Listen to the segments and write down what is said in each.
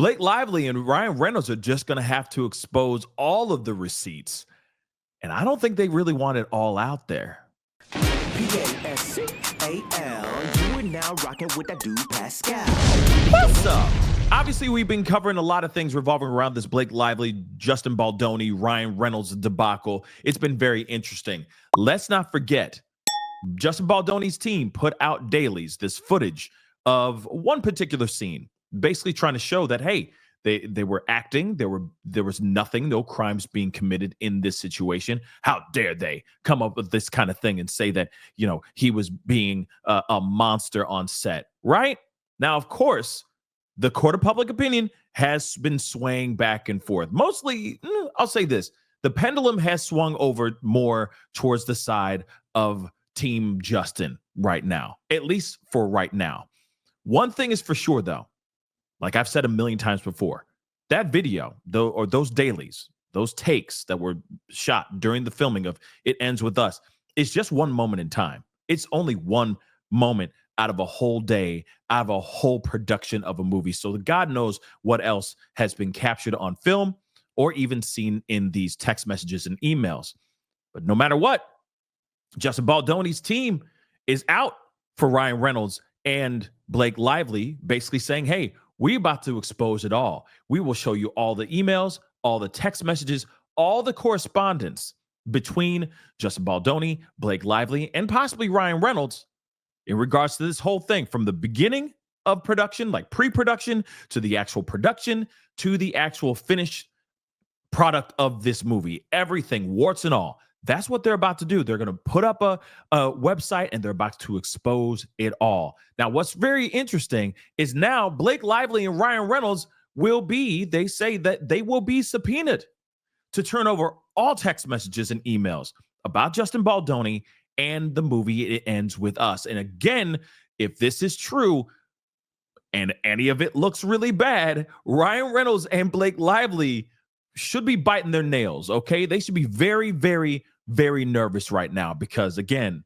Blake Lively and Ryan Reynolds are just going to have to expose all of the receipts. And I don't think they really want it all out there. Pascal, you are now rocking with that dude Pascal. What's up? Obviously, we've been covering a lot of things revolving around this Blake Lively, Justin Baldoni, Ryan Reynolds debacle. It's been very interesting. Let's not forget, Justin Baldoni's team put out dailies, this footage of one particular scene, basically trying to show that, hey, they were acting. There was nothing, no crimes being committed in this situation. How dare they come up with this kind of thing and say that, he was being a monster on set, right? Now, of course, the court of public opinion has been swaying back and forth. Mostly, I'll say this, the pendulum has swung over more towards the side of Team Justin right now, at least for right now. One thing is for sure, though, like I've said a million times before, that video, or those dailies, those takes that were shot during the filming of It Ends With Us, is just one moment in time. It's only one moment out of a whole day, out of a whole production of a movie. So God knows what else has been captured on film or even seen in these text messages and emails. But no matter what, Justin Baldoni's team is out for Ryan Reynolds and Blake Lively, basically saying, hey, we're about to expose it all. We will show you all the emails, all the text messages, all the correspondence between Justin Baldoni, Blake Lively, and possibly Ryan Reynolds in regards to this whole thing, from the beginning of production, like pre-production, to the actual production, to the actual finished product of this movie. Everything, warts and all. That's what they're about to do. They're going to put up a website and they're about to expose it all. Now, what's very interesting is now Blake Lively and Ryan Reynolds they say that they will be subpoenaed to turn over all text messages and emails about Justin Baldoni and the movie It Ends With Us. And again, if this is true and any of it looks really bad, Ryan Reynolds and Blake Lively should be biting their nails, okay? They should be very, very, very nervous right now because, again,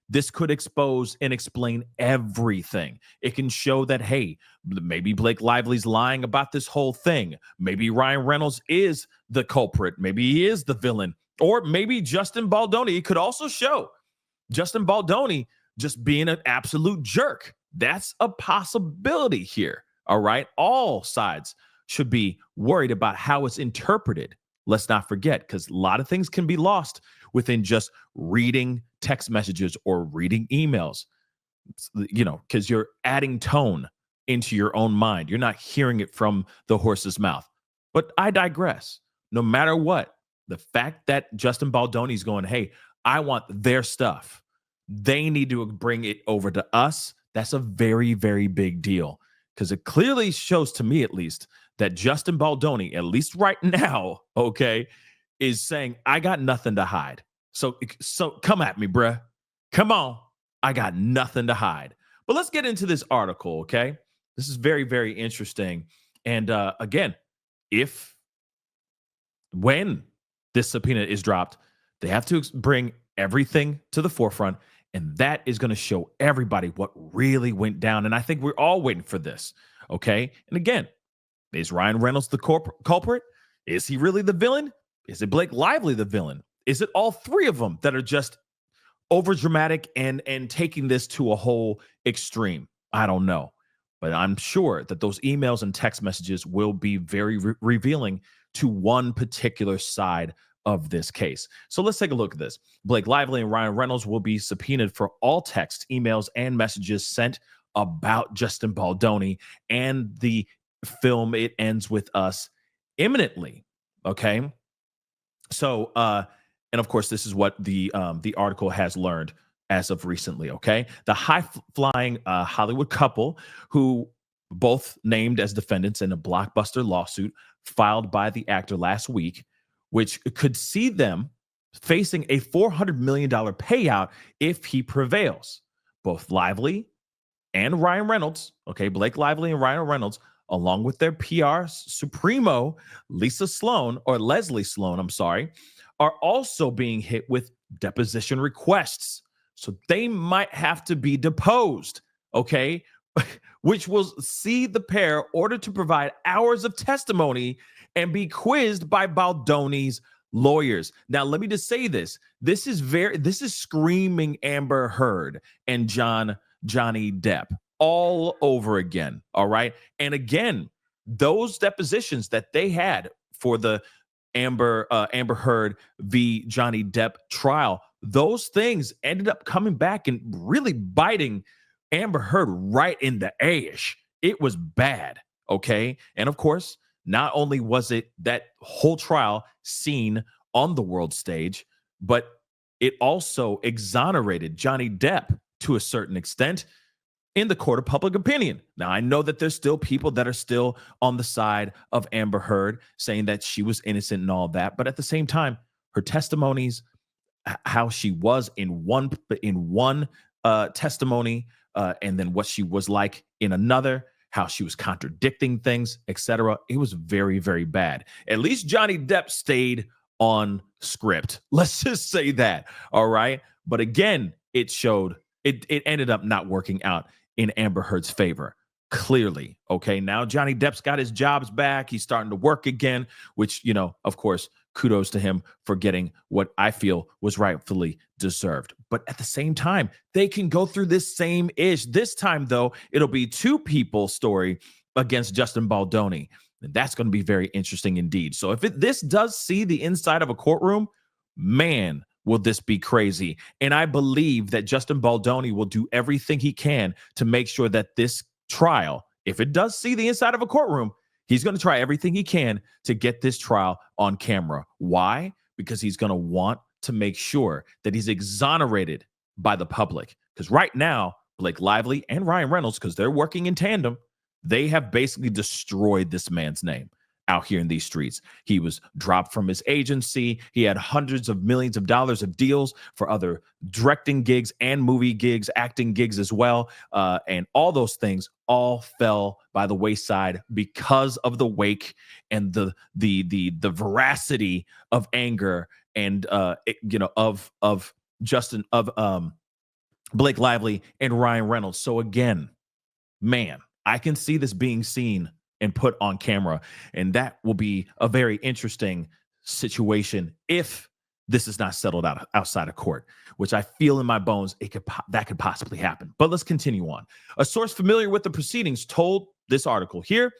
this could expose and explain everything. It can show that, hey, maybe Blake Lively's lying about this whole thing. Maybe Ryan Reynolds is the culprit. Maybe he is the villain. Or maybe Justin Baldoni could also show Justin Baldoni just being an absolute jerk. That's a possibility here, all right? All sides should be worried about how it's interpreted. Let's not forget, because a lot of things can be lost within just reading text messages or reading emails, because you're adding tone into your own mind. You're not hearing it from the horse's mouth. But I digress. No matter what, the fact that Justin Baldoni's going, hey, I want their stuff. They need to bring it over to us. That's a very, very big deal, because it clearly shows, to me at least, that Justin Baldoni, at least right now, okay, is saying, I got nothing to hide. So come at me, bruh. Come on. I got nothing to hide. But let's get into this article, okay? This is very, very interesting. And again, when this subpoena is dropped, they have to bring everything to the forefront. And that is going to show everybody what really went down. And I think we're all waiting for this, okay? And again, is Ryan Reynolds the culprit? Is he really the villain? Is it Blake Lively the villain? Is it all three of them that are just over dramatic and taking this to a whole extreme? I don't know. But I'm sure that those emails and text messages will be very revealing to one particular side of this case. So let's take a look at this. Blake Lively and Ryan Reynolds will be subpoenaed for all texts, emails, and messages sent about Justin Baldoni and the film It Ends With Us imminently. Okay. So, and of course, this is what the article has learned as of recently. Okay. The high-flying Hollywood couple, who both named as defendants in a blockbuster lawsuit filed by the actor last week, which could see them facing a $400 million payout if he prevails. Both Lively and Ryan Reynolds, okay, Blake Lively and Ryan Reynolds, along with their PR supremo, Leslie Sloan, are also being hit with deposition requests. So they might have to be deposed, okay? which will see the pair ordered to provide hours of testimony and be quizzed by Baldoni's lawyers. Now, let me just say this. This is screaming Amber Heard and Johnny Depp all over again. All right. And again, those depositions that they had for the Amber Heard v. Johnny Depp trial, those things ended up coming back and really biting Amber Heard right in the ash. It was bad. Okay. And of course, not only was it that whole trial seen on the world stage, but it also exonerated Johnny Depp to a certain extent in the court of public opinion. Now, I know that there's still people that are still on the side of Amber Heard saying that she was innocent and all that. But at the same time, her testimonies, how she was in one testimony, and then what she was like in another, how she was contradicting things, etc. It was very, very bad. At least Johnny Depp stayed on script. Let's just say that. All right. But again, it ended up not working out in Amber Heard's favor. Clearly. Okay. Now Johnny Depp's got his jobs back. He's starting to work again, which, of course, kudos to him for getting what I feel was rightfully deserved. But at the same time, they can go through this same ish. This time, though, it'll be two people's story against Justin Baldoni. And that's going to be very interesting indeed. So if this does see the inside of a courtroom, man, will this be crazy. And I believe that Justin Baldoni will do everything he can to make sure that this trial, if it does see the inside of a courtroom, he's going to try everything he can to get this trial on camera. Why? Because he's going to want to make sure that he's exonerated by the public. Because right now, Blake Lively and Ryan Reynolds, because they're working in tandem, they have basically destroyed this man's name out here in these streets. He was dropped from his agency. He had hundreds of millions of dollars of deals for other directing gigs and movie gigs, acting gigs as well. And all those things all fell by the wayside because of the wake and the veracity of anger and of Blake Lively and Ryan Reynolds. So again, man, I can see this being seen and put on camera, and that will be a very interesting situation if this is not settled outside of court, which I feel in my bones that could possibly happen. But let's continue on. A source familiar with the proceedings told this article here,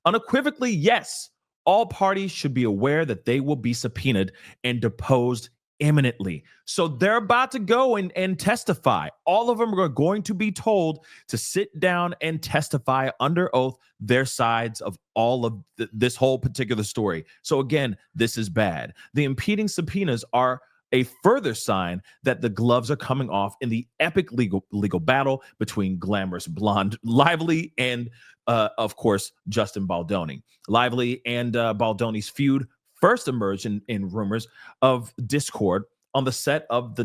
unequivocally, yes, all parties should be aware that they will be subpoenaed and deposed imminently. So they're about to go and testify. All of them are going to be told to sit down and testify under oath their sides of all of this whole particular story. So again, this is bad. The impeding subpoenas are a further sign that the gloves are coming off in the epic legal battle between glamorous blonde Lively and, of course, Justin Baldoni. Lively and Baldoni's feud first emerged in rumors of discord on the set of the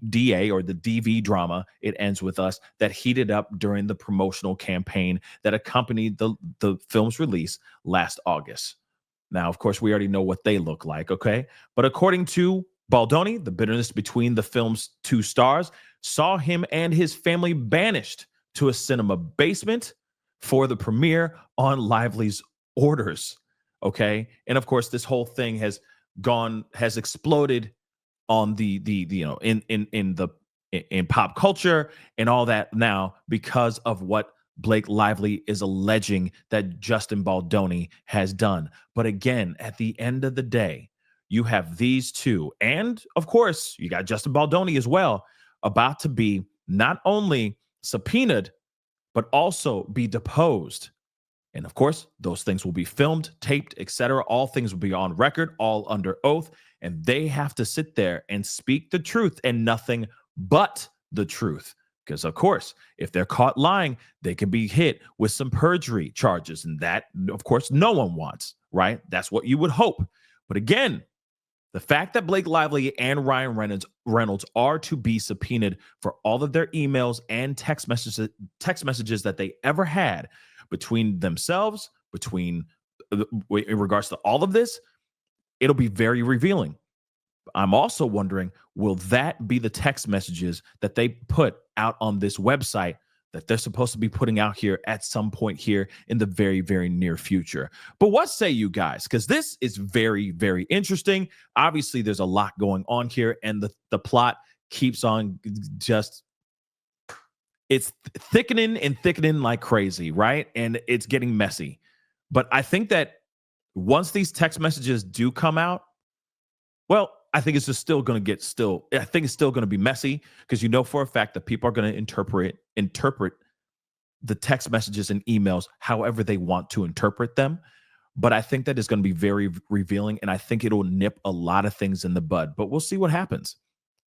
DA or the DV drama It Ends With Us that heated up during the promotional campaign that accompanied the film's release last August. Now, of course, we already know what they look like, okay? But according to Baldoni, the bitterness between the film's two stars saw him and his family banished to a cinema basement for the premiere on Lively's orders. Okay. And of course, this whole thing has exploded on in pop culture and all that now because of what Blake Lively is alleging that Justin Baldoni has done. But again, at the end of the day, you have these two, and of course, you got Justin Baldoni as well, about to be not only subpoenaed, but also be deposed. And of course, those things will be filmed, taped, etc. All things will be on record, all under oath. And they have to sit there and speak the truth and nothing but the truth. Because, of course, if they're caught lying, they can be hit with some perjury charges. And that, of course, no one wants, right? That's what you would hope. But again, the fact that Blake Lively and Ryan Reynolds are to be subpoenaed for all of their emails and text messages that they ever had between themselves, in regards to all of this, it'll be very revealing. I'm also wondering, will that be the text messages that they put out on this website that they're supposed to be putting out here at some point here in the very, very near future. But what say you guys? Because this is very, very interesting. Obviously, there's a lot going on here, and the plot keeps on just it's thickening and thickening like crazy, right? And it's getting messy. But I think that once these text messages do come out, well, I think it's just still going to I think it's still going to be messy because you know for a fact that people are going to interpret the text messages and emails however they want to interpret them. But I think that is going to be very revealing, and I think it'll nip a lot of things in the bud. But we'll see what happens.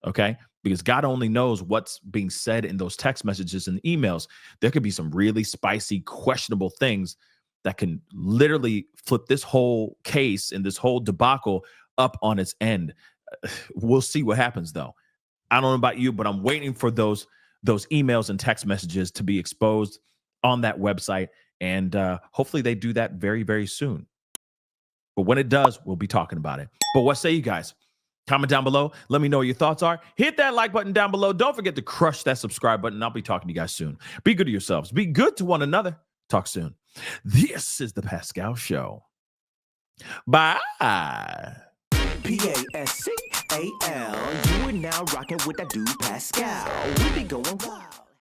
Okay. Because God only knows what's being said in those text messages and emails. There could be some really spicy, questionable things that can literally flip this whole case and this whole debacle up on its end. We'll see what happens, though. I don't know about you, but I'm waiting for those emails and text messages to be exposed on that website. And hopefully they do that very, very soon. But when it does, we'll be talking about it. But what say you guys? Comment down below. Let me know what your thoughts are. Hit that like button down below. Don't forget to crush that subscribe button. I'll be talking to you guys soon. Be good to yourselves. Be good to one another. Talk soon. This is the Pascal Show. Bye. Pascal. You are now rocking with that dude Pascal. We be going wild.